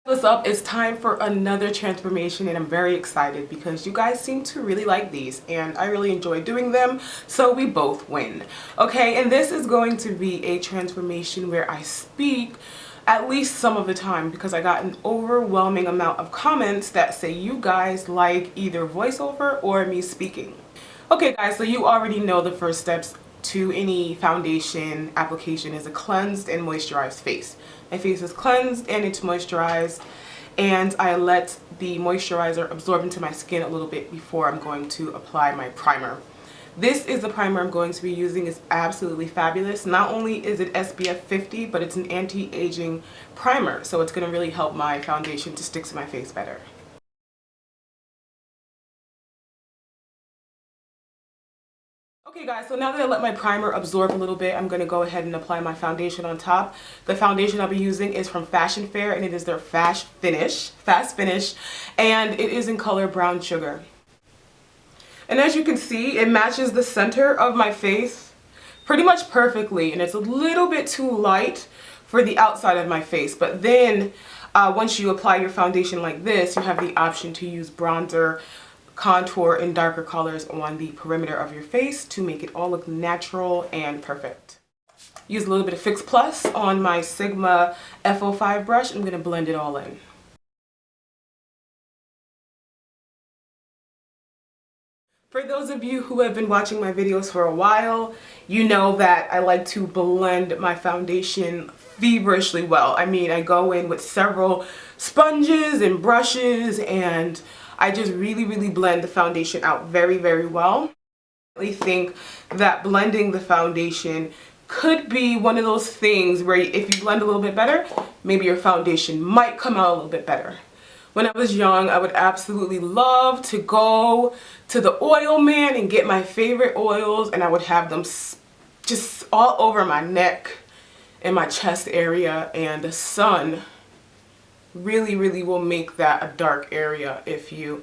What's up? It's time for another transformation and I'm very excited because you guys seem to really like these and I really enjoy doing them, so we both win. Okay, and this is going to be a transformation where I speak at least some of the time because I got an overwhelming amount of comments that say you guys like either voiceover or me speaking. Okay guys, so you already know the first steps to any foundation application is a cleansed and moisturized face. My face is cleansed and it's moisturized, and I let the moisturizer absorb into my skin a little bit before I'm going to apply my primer. This is the primer I'm going to be using. It's absolutely fabulous. Not only is it SPF 50, but it's an anti-aging primer, so it's going to really help my foundation to stick to my face better. Okay guys, so now that I let my primer absorb a little bit, I'm going to go ahead and apply my foundation on top. The foundation I'll be using is from Fashion Fair and it is their Fast Finish, and it is in color Brown Sugar. And as you can see, it matches the center of my face pretty much perfectly, and it's a little bit too light for the outside of my face. But then once you apply your foundation like this, you have the option to use bronzer, contour, and darker colors on the perimeter of your face to make it all look natural and perfect. Use a little bit of Fix Plus on my Sigma F05 brush. I'm going to blend it all in. For those of you who have been watching my videos for a while, you know that I like to blend my foundation feverishly well. I mean, I go in with several sponges and brushes and I just really blend the foundation out very well. I think that blending the foundation could be one of those things where if you blend a little bit better, maybe your foundation might come out a little bit better. When I was young, I would absolutely love to go to the oil man and get my favorite oils, and I would have them just all over my neck and my chest area, and the sun really will make that a dark area if you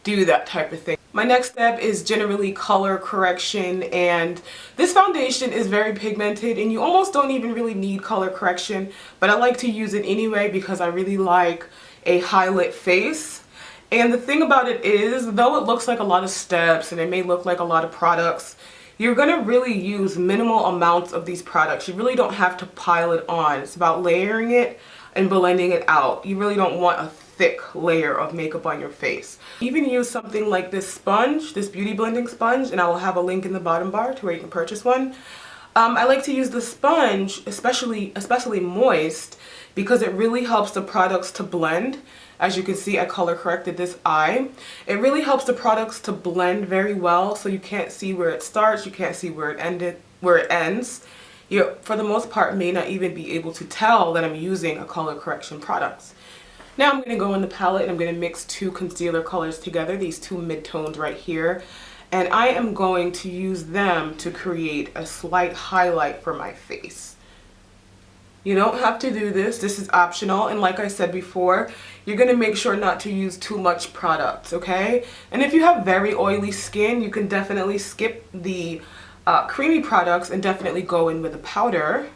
do that type of thing. My next step is generally color correction, and this foundation is very pigmented and you almost don't even really need color correction, but I like to use it anyway because I really like a highlight face. And the thing about it is, though it looks like a lot of steps and it may look like a lot of products, you're going to really use minimal amounts of these products. You really don't have to pile it on. It's about layering it and blending it out. You really don't want a thick layer of makeup on your face. Even use something like this sponge, this beauty blending sponge, and I will have a link in the bottom bar to where you can purchase one. I like to use the sponge, especially moist, because it really helps the products to blend. As you can see, I color corrected this eye. It really helps the products to blend very well, so you can't see where it starts, you can't see where it ends. You, for the most part, may not even be able to tell that I'm using a color correction product. Now I'm going to go in the palette and I'm going to mix two concealer colors together, these two mid-tones right here. And I am going to use them to create a slight highlight for my face. You don't have to do this. This is optional. And like I said before, you're going to make sure not to use too much product, okay? And if you have very oily skin, you can definitely skip the creamy products and definitely go in with a powder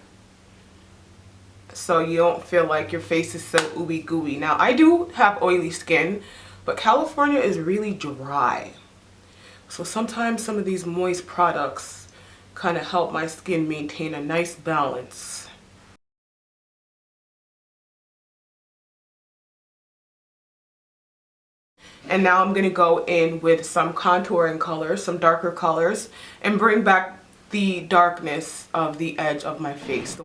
so you don't feel like your face is so ooey gooey. Now, I do have oily skin, but California is really dry. So sometimes some of these moist products kind of help my skin maintain a nice balance. And now I'm going to go in with some contouring colors, some darker colors, and bring back the darkness of the edge of my face.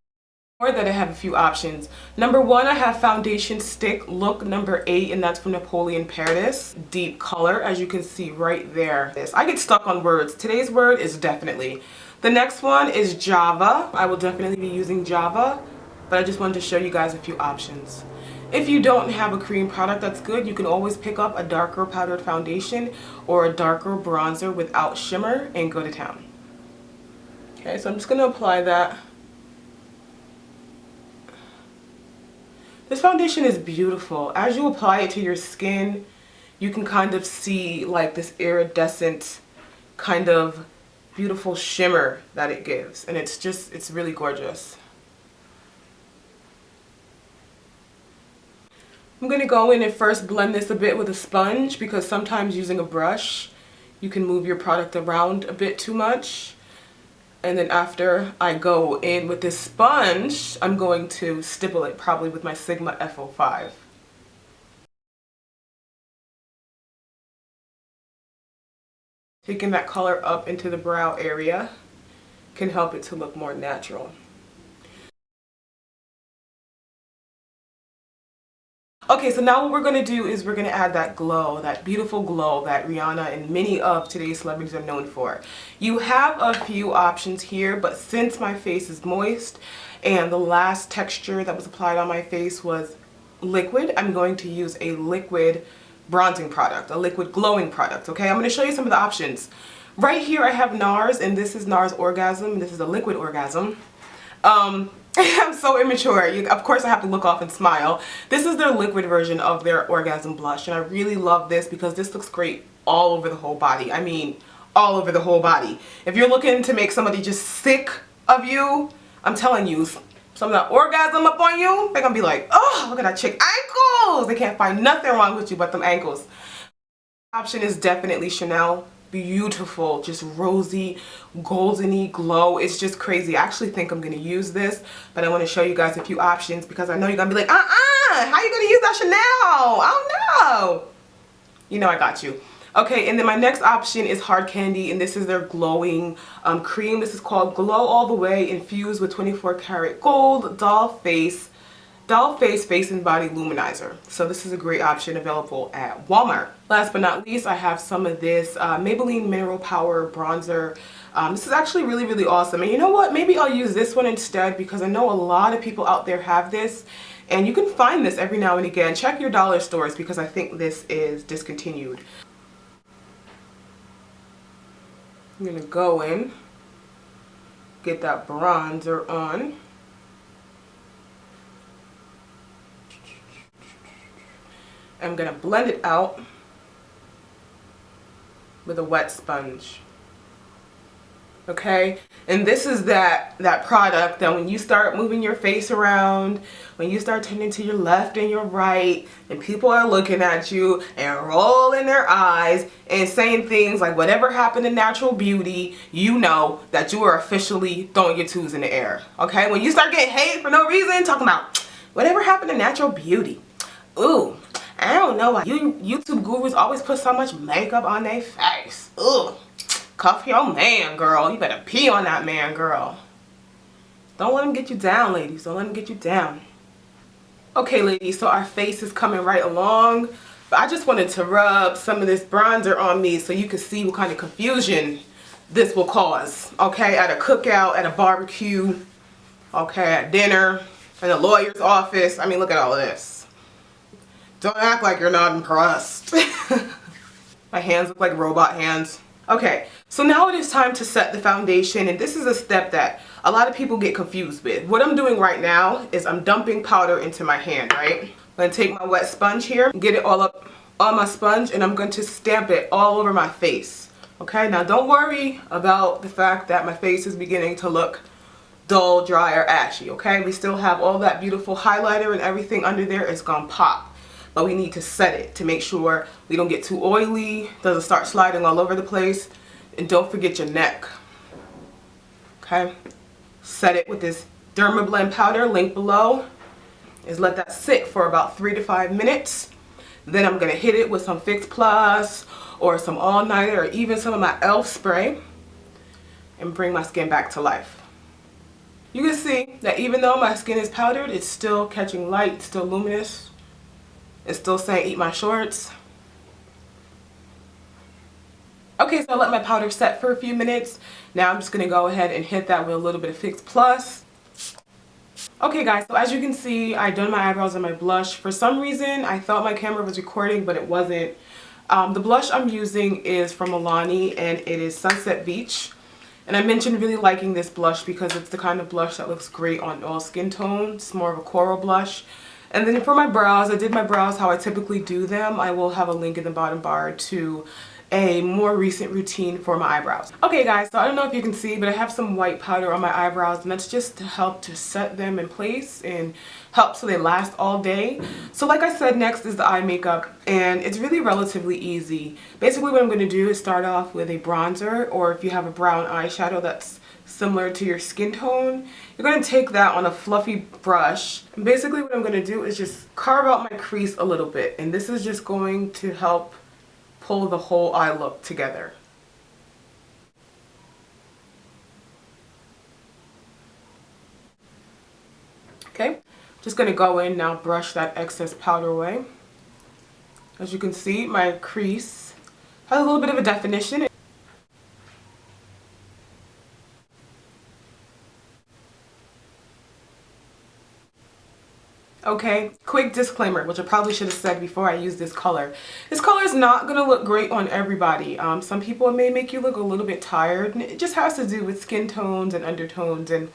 Or that I have a few options. Number one, I have foundation stick look number 8, and that's from Napoleon Paradis. Deep color, as you can see right there. I get stuck on words. Today's word is definitely. The next one is Java. I will definitely be using Java, but I just wanted to show you guys a few options. If you don't have a cream product, that's good. You can always pick up a darker powdered foundation or a darker bronzer without shimmer and go to town. Okay, so I'm just going to apply that. This foundation is beautiful. As you apply it to your skin, you can kind of see like this iridescent kind of beautiful shimmer that it gives. And it's really gorgeous. I'm going to go in and first blend this a bit with a sponge because sometimes using a brush, you can move your product around a bit too much. And then after I go in with this sponge, I'm going to stipple it probably with my Sigma F05. Taking that color up into the brow area can help it to look more natural. Okay, so now what we're going to do is we're going to add that glow, that beautiful glow that Rihanna and many of today's celebrities are known for. You have a few options here, but since my face is moist and the last texture that was applied on my face was liquid, I'm going to use a liquid bronzing product, a liquid glowing product, okay? I'm going to show you some of the options. Right here I have NARS, and this is NARS Orgasm, and this is a liquid orgasm. I'm so immature. Of course I have to look off and smile. This is their liquid version of their orgasm blush, and I really love this because this looks great all over the whole body. I mean, all over the whole body. If you're looking to make somebody just sick of you, I'm telling you, some of that orgasm up on you, they're gonna be like, oh, look at that chick ankles. They can't find nothing wrong with you but them ankles. Option is definitely Chanel. Beautiful, just rosy, goldeny glow. It's just crazy. I actually think I'm going to use this, but I want to show you guys a few options because I know you're going to be like, how you going to use that Chanel? I don't know. You know I got you. Okay, and then my next option is Hard Candy, and this is their glowing cream. This is called Glow All the Way, infused with 24 karat gold doll face face and body luminizer. So this is a great option available at Walmart. Last but not least, I have some of this Maybelline Mineral Power bronzer. This is actually really, really awesome. And you know what? Maybe I'll use this one instead because I know a lot of people out there have this. And you can find this every now and again. Check your dollar stores because I think this is discontinued. I'm going to go in, get that bronzer on. I'm going to blend it out with a wet sponge. Okay, and this is that product that when you start moving your face around, when you start turning to your left and your right, and people are looking at you and rolling their eyes and saying things like whatever happened to natural beauty, you know that you are officially throwing your twos in the air. Okay, when you start getting hate for no reason, talking about whatever happened to natural beauty. Ooh, I don't know why you YouTube gurus always put so much makeup on their face. Ugh. Cuff your man, girl. You better pee on that man, girl. Don't let him get you down, ladies. Don't let him get you down. Okay, ladies, so our face is coming right along. But I just wanted to rub some of this bronzer on me so you can see what kind of confusion this will cause. Okay, at a cookout, at a barbecue, okay, at dinner, in a lawyer's office. I mean, look at all of this. Don't act like you're not impressed. My hands look like robot hands. Okay, so now it is time to set the foundation, and this is a step that a lot of people get confused with. What I'm doing right now is I'm dumping powder into my hand, right? I'm going to take my wet sponge here, get it all up on my sponge, and I'm going to stamp it all over my face. Okay, now don't worry about the fact that my face is beginning to look dull, dry, or ashy, okay? We still have all that beautiful highlighter and everything under there is going to pop. But we need to set it to make sure we don't get too oily, doesn't start sliding all over the place, and don't forget your neck. Okay, set it with this Dermablend powder, link below. Is let that sit for about 3 to 5 minutes. Then I'm gonna hit it with some Fix Plus or some All Nighter or even some of my e.l.f. spray and bring my skin back to life. You can see that even though my skin is powdered, it's still catching light, it's still luminous. It's still saying eat my shorts. Okay, so I let my powder set for a few minutes. Now I'm just going to go ahead and hit that with a little bit of Fix Plus. Okay guys, so as you can see, I done my eyebrows and my blush. For some reason, I thought my camera was recording, but it wasn't. The blush I'm using is from Milani, and it is Sunset Beach. And I mentioned really liking this blush because it's the kind of blush that looks great on all skin tones. It's more of a coral blush. And then for my brows, I did my brows how I typically do them. I will have a link in the bottom bar to a more recent routine for my eyebrows. Okay guys, so I don't know if you can see, but I have some white powder on my eyebrows, and that's just to help to set them in place and help so they last all day. So like I said, next is the eye makeup, and it's really relatively easy. Basically what I'm going to do is start off with a bronzer, or if you have a brown eyeshadow that's similar to your skin tone, you're going to take that on a fluffy brush. And basically what I'm going to do is just carve out my crease a little bit, and this is just going to help pull the whole eye look together. Okay, just going to go in now, brush that excess powder away. As you can see, my crease has a little bit of a definition. Okay, quick disclaimer, which I probably should have said before I use this color. This color is not going to look great on everybody. Some people, it may make you look a little bit tired, and it just has to do with skin tones and undertones and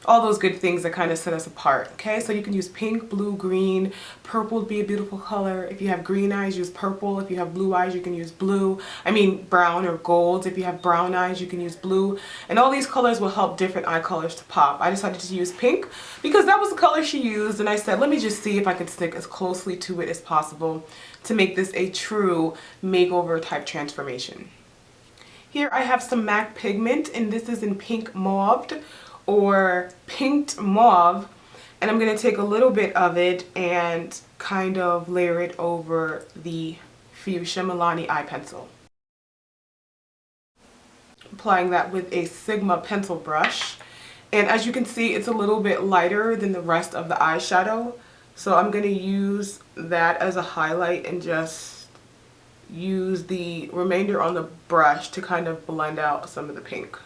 all those good things that kind of set us apart. Okay, so you can use pink, blue, green. Purple would be a beautiful color. If you have green eyes, use purple. If you have blue eyes, you can use blue. I mean brown or gold. If you have brown eyes, you can use blue. And all these colors will help different eye colors to pop. I decided to use pink because that was the color she used, and I said, let me just see if I could stick as closely to it as possible to make this a true makeover type transformation. Here I have some MAC pigment, and this is in pink mauve, or pinked mauve, and I'm going to take a little bit of it and kind of layer it over the Fuchsia Milani eye pencil. Applying that with a Sigma pencil brush, and as you can see, it's a little bit lighter than the rest of the eyeshadow, so I'm going to use that as a highlight and just use the remainder on the brush to kind of blend out some of the pink.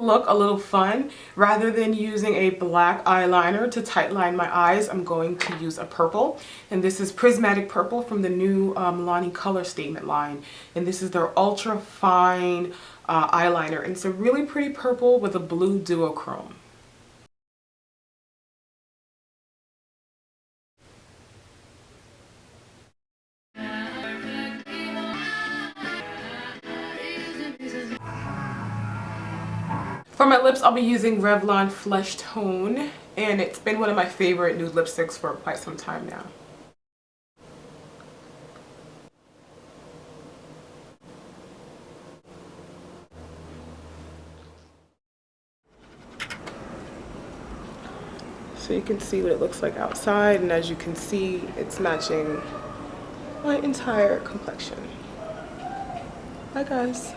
Look a little fun, rather than using a black eyeliner to tightline my eyes, I'm going to use a purple, and this is Prismatic Purple from the new Milani Color Statement line, and this is their ultra fine eyeliner, and it's a really pretty purple with a blue duochrome. For my lips, I'll be using Revlon Flesh Tone, and it's been one of my favorite nude lipsticks for quite some time now. So you can see what it looks like outside, and as you can see, it's matching my entire complexion. Bye guys.